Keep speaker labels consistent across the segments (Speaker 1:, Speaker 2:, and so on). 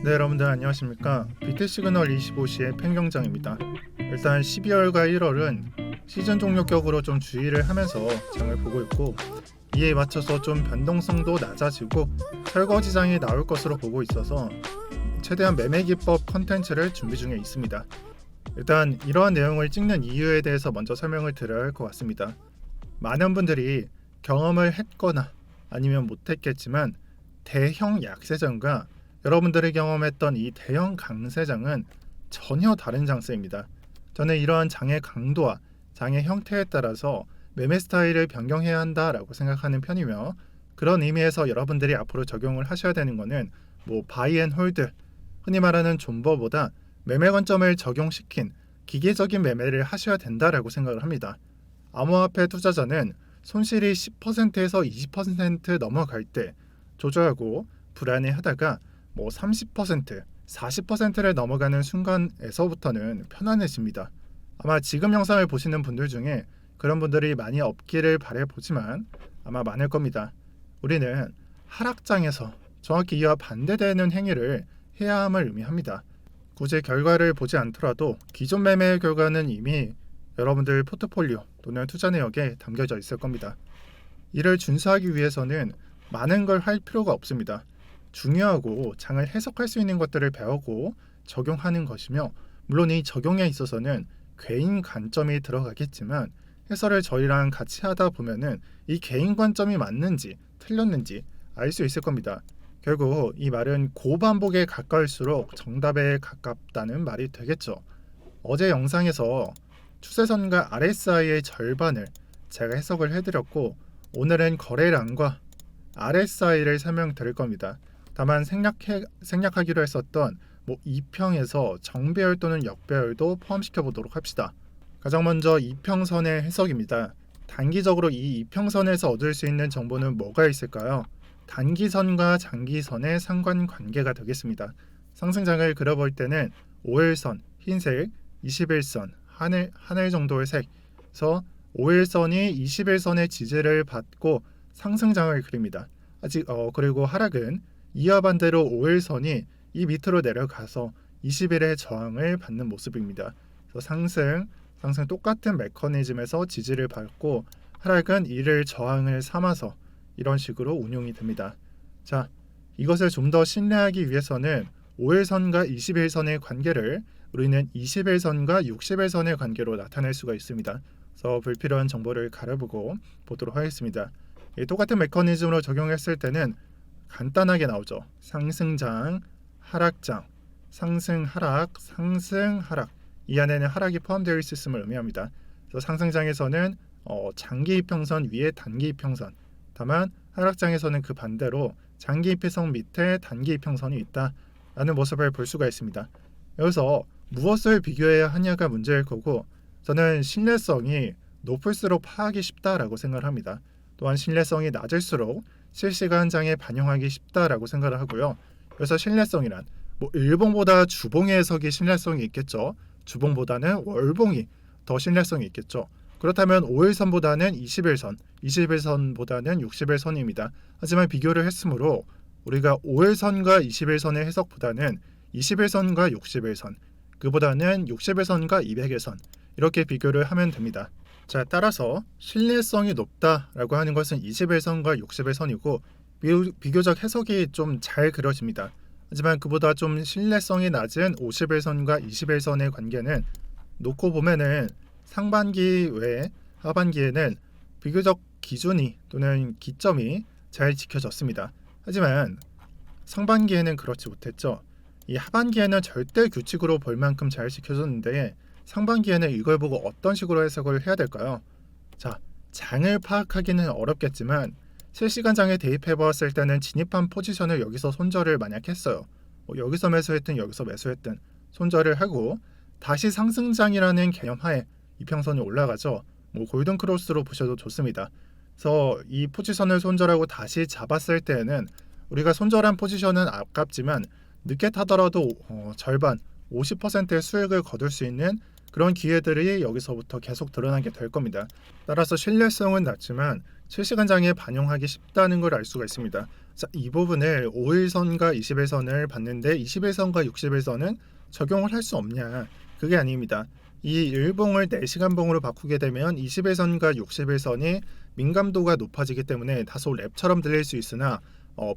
Speaker 1: 네, 여러분들 안녕하십니까. 비트시그널 25시의 팽경장입니다. 일단 12월과 1월은 시즌 종료격으로 좀 주의를 하면서 장을 보고 있고, 이에 맞춰서 좀 변동성도 낮아지고 설거지장이 나올 것으로 보고 있어서 최대한 매매 기법 컨텐츠를 준비 중에 있습니다. 일단 이러한 내용을 찍는 이유에 대해서 먼저 설명을 드려야 할 것 같습니다. 많은 분들이 경험을 했거나 아니면 못했겠지만 대형 약세장과 여러분들이 경험했던 이 대형 강세장은 전혀 다른 장세입니다. 저는 이러한 장의 강도와 장의 형태에 따라서 매매 스타일을 변경해야 한다라고 생각하는 편이며, 그런 의미에서 여러분들이 앞으로 적용을 하셔야 되는 것은 바이 앤 홀드, 흔히 말하는 존버보다 매매 관점을 적용시킨 기계적인 매매를 하셔야 된다라고 생각을 합니다. 암호화폐 투자자는 손실이 10%에서 20% 넘어갈 때 조절하고 불안해하다가 30%, 40%를 넘어가는 순간에서부터는 편안해집니다. 아마 지금 영상을 보시는 분들 중에 그런 분들이 많이 없기를 바라보지만 아마 많을 겁니다. 우리는 하락장에서 정확히 이와 반대되는 행위를 해야 함을 의미합니다. 굳이 결과를 보지 않더라도 기존 매매의 결과는 이미 여러분들 포트폴리오 또는 투자 내역에 담겨져 있을 겁니다. 이를 준수하기 위해서는 많은 걸 할 필요가 없습니다. 중요하고 장을 해석할 수 있는 것들을 배우고 적용하는 것이며, 물론 이 적용에 있어서는 개인 관점이 들어가겠지만 해설을 저희랑 같이 하다 보면은 이 개인 관점이 맞는지 틀렸는지 알 수 있을 겁니다. 결국 이 말은 고반복에 가까울수록 정답에 가깝다는 말이 되겠죠. 어제 영상에서 추세선과 RSI의 절반을 제가 해석을 해드렸고, 오늘은 거래량과 RSI를 설명드릴 겁니다. 다만 생략하기로 했었던 2평에서 정배열 또는 역배열도 포함시켜 보도록 합시다. 가장 먼저 이평선의 해석입니다. 단기적으로 이 이평선에서 얻을 수 있는 정보는 뭐가 있을까요? 단기선과 장기선의 상관관계가 되겠습니다. 상승장을 그려볼 때는 5일선 흰색, 21선 하늘 정도의 색에서 5일선이 21선의 지지를 받고 상승장을 그립니다. 그리고 하락은 이와 반대로 5일선이 이 밑으로 내려가서 20일의 저항을 받는 모습입니다. 그래서 상승 똑같은 메커니즘에서 지지를 받고, 하락은 이를 저항을 삼아서 이런 식으로 운용이 됩니다. 자, 이것을 좀 더 신뢰하기 위해서는 5일선과 21선의 관계를 우리는 21선과 60일선의 관계로 나타낼 수가 있습니다. 그래서 불필요한 정보를 가려보고 보도록 하겠습니다. 똑같은 메커니즘으로 적용했을 때는 간단하게 나오죠. 상승장, 하락장, 상승, 하락, 상승, 하락. 이 안에는 하락이 포함되어 있음을 의미합니다. 그래서 상승장에서는 장기 이평선 위에 단기 이평선, 다만 하락장에서는 그 반대로 장기 이평선 밑에 단기 이평선이 있다라는 모습을 볼 수가 있습니다. 여기서 무엇을 비교해야 하냐가 문제일 거고, 저는 신뢰성이 높을수록 파악이 쉽다라고 생각을 합니다. 또한 신뢰성이 낮을수록 실시간장에 반영하기 쉽다라고 생각을 하고요. 그래서 신뢰성이란 일봉보다 주봉의 해석이 신뢰성이 있겠죠. 주봉보다는 월봉이 더 신뢰성이 있겠죠. 그렇다면 5일선보다는 21선, 21선보다는 60일선입니다. 하지만 비교를 했으므로 우리가 5일선과 21선의 해석보다는 21선과 60일선, 그보다는 60일선과 200일선 이렇게 비교를 하면 됩니다. 자, 따라서 신뢰성이 높다라고 하는 것은 21선과 60일선이고 비교적 해석이 좀 잘 그려집니다. 하지만 그보다 좀 신뢰성이 낮은 50일선과 20일선의 관계는 놓고 보면은 상반기 외에 하반기에는 비교적 기준이 또는 기점이 잘 지켜졌습니다. 하지만 상반기에는 그렇지 못했죠. 이 하반기에는 절대 규칙으로 볼 만큼 잘 지켜졌는데 상반기에는 이걸 보고 어떤 식으로 해석을 해야 될까요? 자, 장을 파악하기는 어렵겠지만 실시간장에 대입해 보았을 때는 진입한 포지션을 여기서 손절을 만약 했어요. 여기서 매수했든 여기서 매수했든 손절을 하고 다시 상승장이라는 개념 하에 이평선이 올라가죠. 골든 크로스로 보셔도 좋습니다. 그래서 이 포지션을 손절하고 다시 잡았을 때에는 우리가 손절한 포지션은 아깝지만 늦게 타더라도 절반 50%의 수익을 거둘 수 있는 그런 기회들이 여기서부터 계속 드러나게 될 겁니다. 따라서 신뢰성은 낮지만 실시간장에 반영하기 쉽다는 걸 알 수가 있습니다. 자, 이 부분을 5일선과 20일선을 봤는데 21선과 60일선은 적용을 할 수 없냐? 그게 아닙니다. 이 일봉을 4시간 봉으로 바꾸게 되면 21선과 60일선이 민감도가 높아지기 때문에 다소 랩처럼 들릴 수 있으나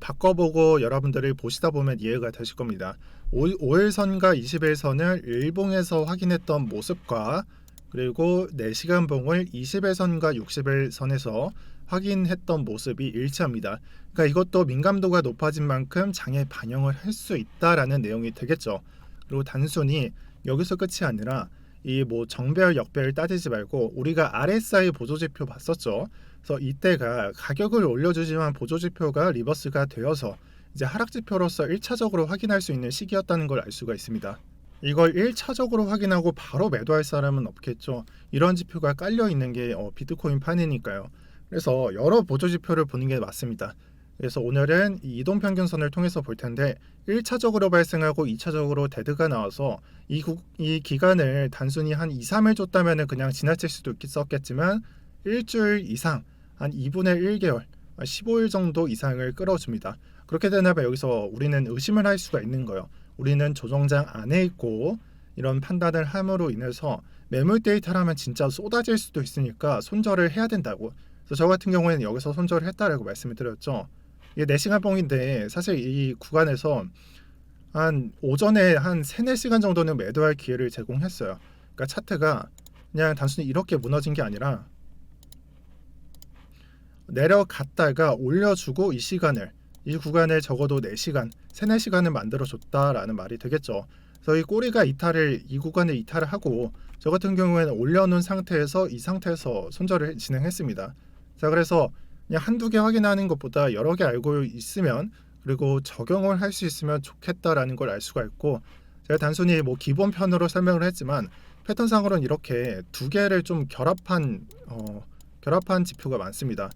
Speaker 1: 바꿔보고 여러분들이 보시다 보면 이해가 되실 겁니다. 5일선과 21선을 일봉에서 확인했던 모습과 그리고 4시간 봉을 20일선과 60일선에서 확인했던 모습이 일치합니다. 그러니까 이것도 민감도가 높아진 만큼 장에 반영을 할 수 있다라는 내용이 되겠죠. 그리고 단순히 여기서 끝이 아니라 이 뭐 정배열 역배열 따지지 말고 우리가 RSI 보조지표 봤었죠. 그래서 이때가 가격을 올려주지만 보조지표가 리버스가 되어서 이제 하락지표로서 1차적으로 확인할 수 있는 시기였다는 걸 알 수가 있습니다. 이걸 1차적으로 확인하고 바로 매도할 사람은 없겠죠. 이런 지표가 깔려 있는 게 비트코인 판이니까요. 그래서 여러 보조지표를 보는 게 맞습니다. 그래서 오늘은 이 이동평균선을 통해서 볼 텐데 1차적으로 발생하고 2차적으로 데드가 나와서 이 기간을 단순히 한 2, 3일 줬다면 그냥 지나칠 수도 있었겠지만 일주일 이상, 한 2분의 1개월, 15일 정도 이상을 끌어줍니다. 그렇게 되면 여기서 우리는 의심을 할 수가 있는 거예요. 우리는 조정장 안에 있고 이런 판단을 함으로 인해서 매물 데이터라면 진짜 쏟아질 수도 있으니까 손절을 해야 된다고. 그래서 저 같은 경우에는 여기서 손절을 했다라고 말씀을 드렸죠. 이게 4시간 봉인데 사실 이 구간에서 한 오전에 한 3, 4시간 정도는 매도할 기회를 제공했어요. 그러니까 차트가 그냥 단순히 이렇게 무너진 게 아니라 내려갔다가 올려주고 이 구간을 적어도 4시간, 3, 4시간을 만들어줬다라는 말이 되겠죠. 그래서 이 구간을 이탈을 하고 저 같은 경우에는 올려놓은 상태에서 이 상태에서 손절을 진행했습니다. 자, 그래서 그냥 한두 개 확인하는 것보다 여러 개 알고 있으면 그리고 적용을 할 수 있으면 좋겠다라는 걸 알 수가 있고, 제가 단순히 뭐 기본편으로 설명을 했지만 패턴상으로는 이렇게 두 개를 좀 결합한 지표가 많습니다.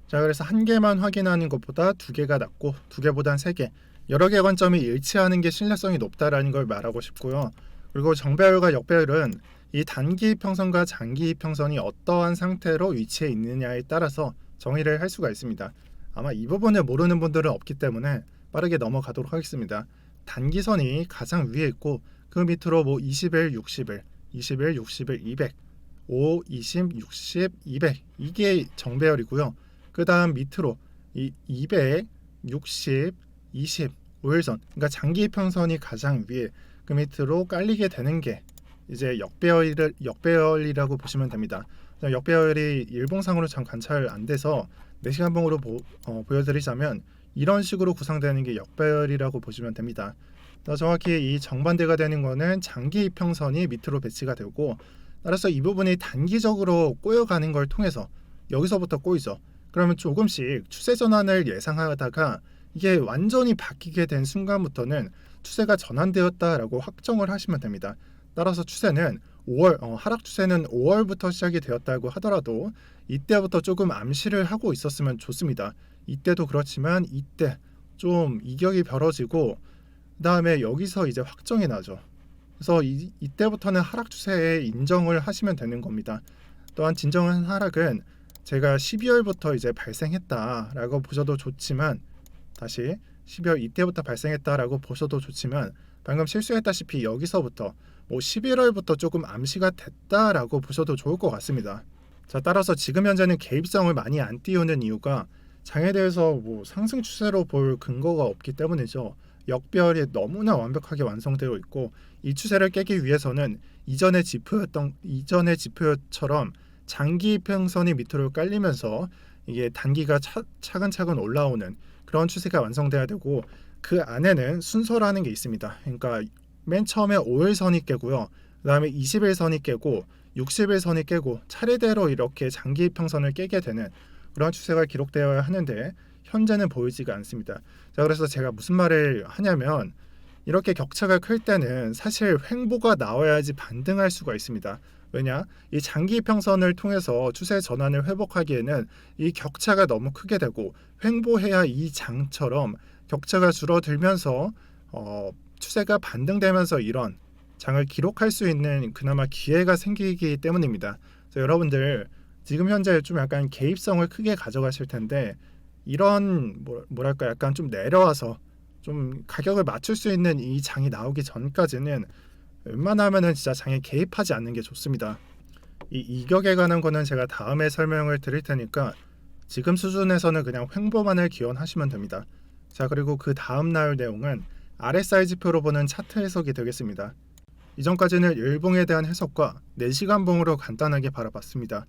Speaker 1: 자, 그래서 한 개만 확인하는 것보다 두 개가 낫고 두 개보단 세 개, 여러 개 관점이 일치하는 게 신뢰성이 높다라는 걸 말하고 싶고요. 그리고 정배열과 역배열은 이 단기 이평선과 장기 이평선이 어떠한 상태로 위치해 있느냐에 따라서 정의를 할 수가 있습니다. 아마 이 부분을 모르는 분들은 없기 때문에 빠르게 넘어가도록 하겠습니다. 단기선이 가장 위에 있고 그 밑으로 뭐 20일, 60일, 20일, 60일, 200, 5, 20, 60, 200 이게 정배열이고요. 그 다음 밑으로 이 200, 60, 20, 5일선, 그러니까 장기 이평선이 가장 위에, 그 밑으로 깔리게 되는 게 이제 역배열이라고 보시면 됩니다. 역배열이 일봉상으로 참 관찰 안 돼서 4시간 봉으로 보여드리자면 이런 식으로 구성되는 게 역배열이라고 보시면 됩니다. 정확히 이 정반대가 되는 거는 장기 이평선이 밑으로 배치가 되고, 따라서 이 부분이 단기적으로 꼬여가는 걸 통해서 여기서부터 꼬이죠. 그러면 조금씩 추세 전환을 예상하다가 이게 완전히 바뀌게 된 순간부터는 추세가 전환되었다라고 확정을 하시면 됩니다. 따라서 추세는 하락 추세는 5월부터 시작이 되었다고 하더라도 이때부터 조금 암시를 하고 있었으면 좋습니다. 이때도 그렇지만 이때 좀 이격이 벌어지고 그다음에 여기서 이제 확정이 나죠. 그래서 이때부터는 하락 추세에 인정을 하시면 되는 겁니다. 또한 진정한 하락은 제가 12월부터 이제 발생했다라고 보셔도 좋지만, 다시 12월 이때부터 발생했다라고 보셔도 좋지만, 방금 실수했다시피 여기서부터 뭐 11월부터 조금 암시가 됐다라고 보셔도 좋을 것 같습니다. 자, 따라서 지금 현재는 개입성을 많이 안 띄우는 이유가 장에 대해서 뭐 상승 추세로 볼 근거가 없기 때문이죠. 역배열이 너무나 완벽하게 완성되어 있고, 이 추세를 깨기 위해서는 이전의 지표처럼 장기 이평선이 밑으로 깔리면서 이게 단기가 차근차근 올라오는 그런 추세가 완성돼야 되고, 그 안에는 순서라는 게 있습니다. 그러니까 맨 처음에 5일선이 깨고요, 그 다음에 20일선이 깨고 60일선이 깨고 차례대로 이렇게 장기 이평선을 깨게 되는 그런 추세가 기록되어야 하는데 현재는 보이지가 않습니다. 자, 그래서 제가 무슨 말을 하냐면, 이렇게 격차가 클 때는 사실 횡보가 나와야지 반등할 수가 있습니다. 왜냐? 이 장기 이평선을 통해서 추세 전환을 회복하기에는 이 격차가 너무 크게 되고, 횡보해야 이 장처럼 격차가 줄어들면서 추세가 반등되면서 이런 장을 기록할 수 있는 그나마 기회가 생기기 때문입니다. 그래서 여러분들 지금 현재 좀 약간 개입성을 크게 가져가실 텐데, 이런 뭐랄까 약간 좀 내려와서 좀 가격을 맞출 수 있는 이 장이 나오기 전까지는 웬만하면은 진짜 장에 개입하지 않는 게 좋습니다. 이 이격에 관한 거는 제가 다음에 설명을 드릴 테니까 지금 수준에서는 그냥 횡보만을 기원하시면 됩니다. 자, 그리고 그 다음 날 내용은 RSI 지표로 보는 차트 해석이 되겠습니다. 이전까지는 일봉에 대한 해석과 4시간 봉으로 간단하게 바라봤습니다.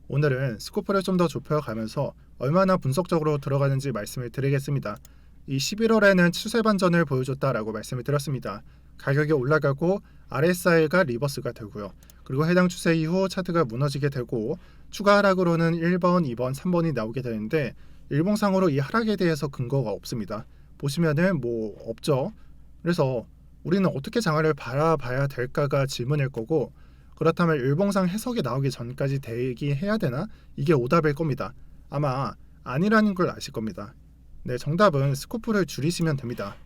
Speaker 1: 오늘은 스코프를 좀 더 좁혀가면서 얼마나 분석적으로 들어가는지 말씀을 드리겠습니다. 이 11월에는 추세 반전을 보여줬다라고 말씀을 드렸습니다. 가격이 올라가고 RSI가 리버스가 되고요. 그리고 해당 추세 이후 차트가 무너지게 되고 추가 하락으로는 1번, 2번, 3번이 나오게 되는데 일봉상으로 이 하락에 대해서 근거가 없습니다. 보시면은 없죠. 그래서 우리는 어떻게 장을 바라봐야 될까가 질문일 거고, 그렇다면 일봉상 해석이 나오기 전까지 대기해야 되나? 이게 오답일 겁니다. 아마 아니라는 걸 아실 겁니다. 네, 정답은 스코프를 줄이시면 됩니다.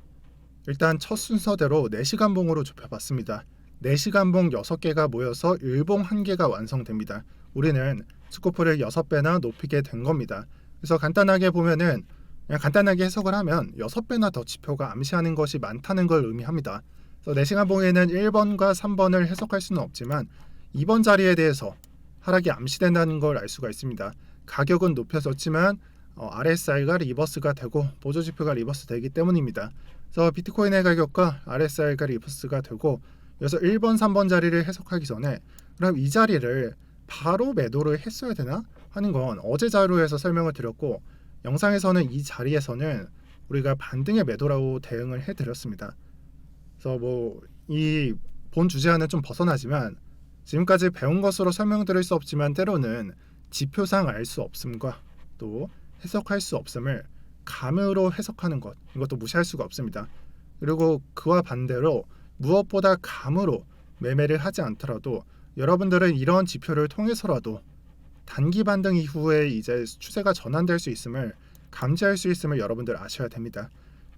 Speaker 1: 일단 첫 순서대로 4시간 봉으로 좁혀봤습니다. 4시간 봉 6개가 모여서 일봉 1개가 완성됩니다. 우리는 스코프를 6배나 높이게 된 겁니다. 그래서 간단하게 보면은 그냥 간단하게 해석을 하면 6배나 더 지표가 암시하는 것이 많다는 걸 의미합니다. 그래서 4시간 봉에는 1번과 3번을 해석할 수는 없지만 2번 자리에 대해서 하락이 암시된다는 걸 알 수가 있습니다. 가격은 높여졌지만 RSI가 리버스가 되고 보조지표가 리버스 되기 때문입니다. 그래서 비트코인의 가격과 RSI가 리버스가 되고, 그래서 1번, 3번 자리를 해석하기 전에 그럼 이 자리를 바로 매도를 했어야 되나 하는 건 어제 자료에서 설명을 드렸고, 영상에서는 이 자리에서는 우리가 반등의 매도라고 대응을 해드렸습니다. 그래서 이 본 주제와는 좀 벗어나지만 지금까지 배운 것으로 설명드릴 수 없지만 때로는 지표상 알 수 없음과 또 해석할 수 없음을 감으로 해석하는 것, 이것도 무시할 수가 없습니다. 그리고 그와 반대로 무엇보다 감으로 매매를 하지 않더라도 여러분들은 이런 지표를 통해서라도 단기 반등 이후에 이제 추세가 전환될 수 있음을 감지할 수 있음을 여러분들 아셔야 됩니다.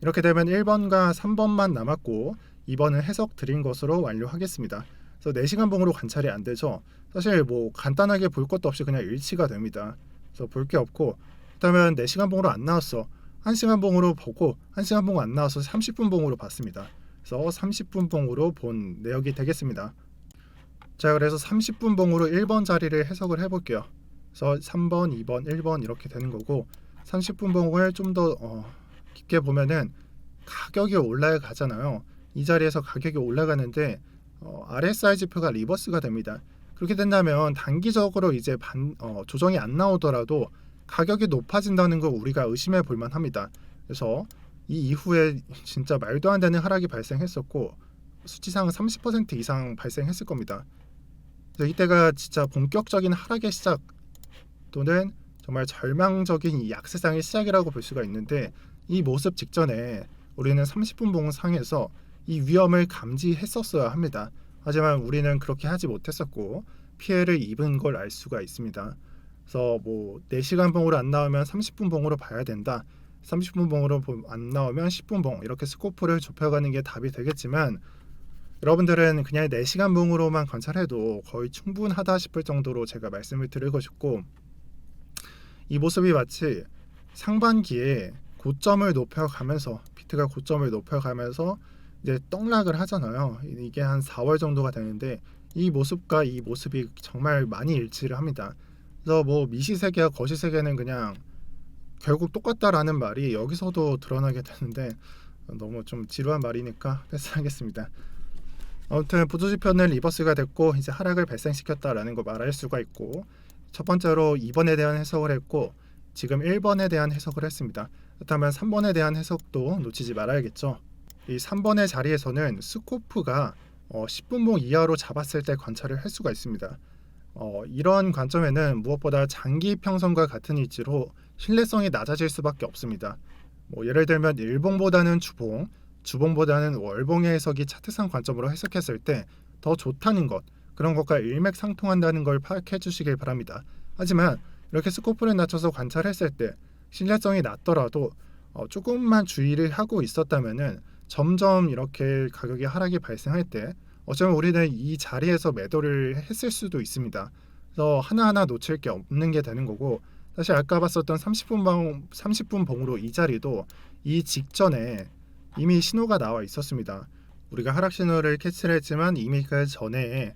Speaker 1: 이렇게 되면 1번과 3번만 남았고 2번은 해석 드린 것으로 완료하겠습니다. 그래서 4시간 봉으로 관찰이 안 되죠. 사실 간단하게 볼 것도 없이 그냥 일치가 됩니다. 그래서 볼 게 없고, 그렇다면 4시간 봉으로 안 나왔어. 1시간 봉으로 보고 1시간 봉 안 나와서 30분 봉으로 봤습니다. 그래서 30분 봉으로 본 내역이 되겠습니다. 자, 그래서 30분 봉으로 1번 자리를 해석을 해볼게요. 그래서 3번, 2번, 1번 이렇게 되는 거고, 30분 봉을 좀 더 깊게 보면은 가격이 올라가잖아요. 이 자리에서 가격이 올라가는데 RSI 지표가 리버스가 됩니다. 그렇게 된다면 단기적으로 이제 조정이 안 나오더라도 가격이 높아진다는 걸 우리가 의심해 볼 만합니다. 그래서 이 이후에 진짜 말도 안 되는 하락이 발생했었고 수치상 30% 이상 발생했을 겁니다. 그래서 이때가 진짜 본격적인 하락의 시작 또는 정말 절망적인 이 약세장의 시작이라고 볼 수가 있는데, 이 모습 직전에 우리는 30분 봉 상에서 이 위험을 감지했었어야 합니다. 하지만 우리는 그렇게 하지 못했었고 피해를 입은 걸 알 수가 있습니다. 그래서 4시간 봉으로 안 나오면 30분 봉으로 봐야 된다. 30분 봉으로 안 나오면 10분 봉, 이렇게 스코프를 좁혀가는 게 답이 되겠지만, 여러분들은 그냥 4시간 봉으로만 관찰해도 거의 충분하다 싶을 정도로 제가 말씀을 드리고 싶고, 이 모습이 마치 상반기에 고점을 높여가면서 비트가 고점을 높여가면서 이제 떡락을 하잖아요. 이게 한 4월 정도가 되는데 이 모습과 이 모습이 정말 많이 일치를 합니다. 그래서 미시세계와 거시세계는 그냥 결국 똑같다라는 말이 여기서도 드러나게 되는데 너무 좀 지루한 말이니까 패스하겠습니다. 아무튼 보조지표는 리버스가 됐고 이제 하락을 발생시켰다라는 거 말할 수가 있고, 첫 번째로 2번에 대한 해석을 했고 지금 1번에 대한 해석을 했습니다. 그렇다면 3번에 대한 해석도 놓치지 말아야겠죠. 이 3번의 자리에서는 스코프가 10분봉 이하로 잡았을 때 관찰을 할 수가 있습니다. 이런 관점에는 무엇보다 장기 평선과 같은 위치로 신뢰성이 낮아질 수밖에 없습니다. 예를 들면 일봉보다는 주봉, 주봉보다는 월봉의 해석이 차트상 관점으로 해석했을 때 더 좋다는 것, 그런 것과 일맥상통한다는 걸 파악해 주시길 바랍니다. 하지만 이렇게 스코프를 낮춰서 관찰했을 때 신뢰성이 낮더라도 조금만 주의를 하고 있었다면은 점점 이렇게 가격의 하락이 발생할 때 어쩌면 우리는 이 자리에서 매도를 했을 수도 있습니다. 그래서 하나하나 놓칠 게 없는 게 되는 거고, 사실 아까 봤었던 30분 봉으로 이 자리도 이 직전에 이미 신호가 나와 있었습니다. 우리가 하락 신호를 캐치를 했지만 이미 그 전에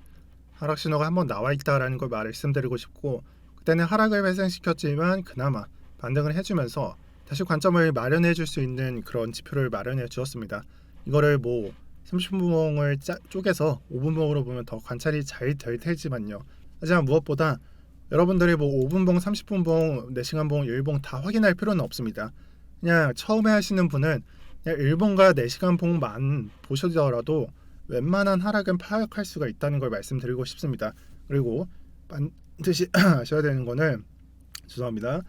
Speaker 1: 하락 신호가 한번 나와 있다라는 걸 말씀드리고 싶고, 그때는 하락을 발생시켰지만 그나마 반등을 해주면서 다시 관점을 마련해 줄 수 있는 그런 지표를 마련해 주었습니다. 이거를 뭐 30분봉을 쪼개서 5분봉으로 보면 더 관찰이 잘 될 테지만요. 하지만 무엇보다 여러분들이 뭐 5분봉, 30분봉, 4시간봉, 1봉 다 확인할 필요는 없습니다. 그냥 처음에 하시는 분은 그냥 1봉과 4시간봉만 보시더라도 웬만한 하락은 파악할 수가 있다는 걸 말씀드리고 싶습니다. 그리고 반드시 아셔야 되는 거는, 죄송합니다.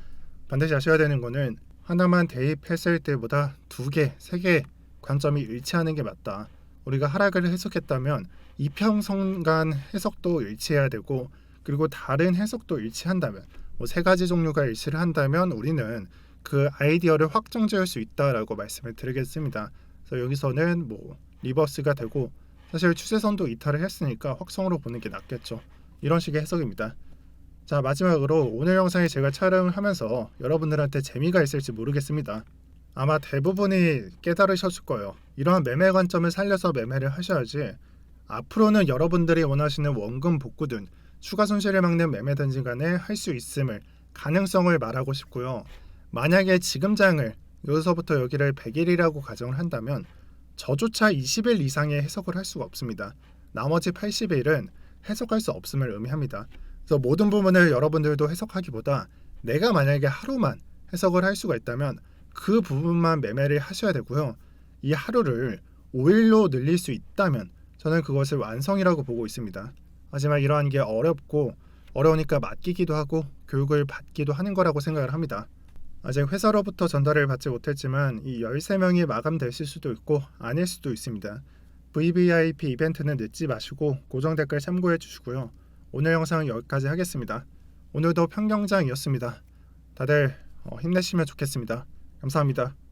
Speaker 1: 반드시 아셔야 되는 거는 하나만 대입했을 때보다 2개, 3개 관점이 일치하는 게 맞다. 우리가 하락을 해석했다면 이평선간 해석도 일치해야 되고, 그리고 다른 해석도 일치한다면, 뭐 3가지 종류가 일치를 한다면 우리는 그 아이디어를 확정 지을 수 있다라고 말씀을 드리겠습니다. 그래서 여기서는 뭐 리버스가 되고, 사실 추세선도 이탈을 했으니까 확성으로 보는 게 낫겠죠. 이런 식의 해석입니다. 자, 마지막으로 오늘 영상에 제가 촬영을 하면서 여러분들한테 재미가 있을지 모르겠습니다. 아마 대부분이 깨달으셨을 거예요. 이러한 매매 관점을 살려서 매매를 하셔야지 앞으로는 여러분들이 원하시는 원금 복구든 추가 손실을 막는 매매든지 간에 할 수 있음을, 가능성을 말하고 싶고요. 만약에 지금 장을 여기서부터 여기를 100일이라고 가정을 한다면 저조차 20일 이상의 해석을 할 수가 없습니다. 나머지 80일은 해석할 수 없음을 의미합니다. 그래서 모든 부분을 여러분들도 해석하기보다 내가 만약에 하루만 해석을 할 수가 있다면 그 부분만 매매를 하셔야 되고요. 이 하루를 5일로 늘릴 수 있다면 저는 그것을 완성이라고 보고 있습니다. 하지만 이러한 게 어려우니까 맡기기도 하고 교육을 받기도 하는 거라고 생각을 합니다. 아직 회사로부터 전달을 받지 못했지만 이 13명이 마감되실 수도 있고 아닐 수도 있습니다. VVIP 이벤트는 늦지 마시고 고정 댓글 참고해 주시고요. 오늘 영상은 여기까지 하겠습니다. 오늘도 평경장이었습니다. 다들 힘내시면 좋겠습니다. 감사합니다.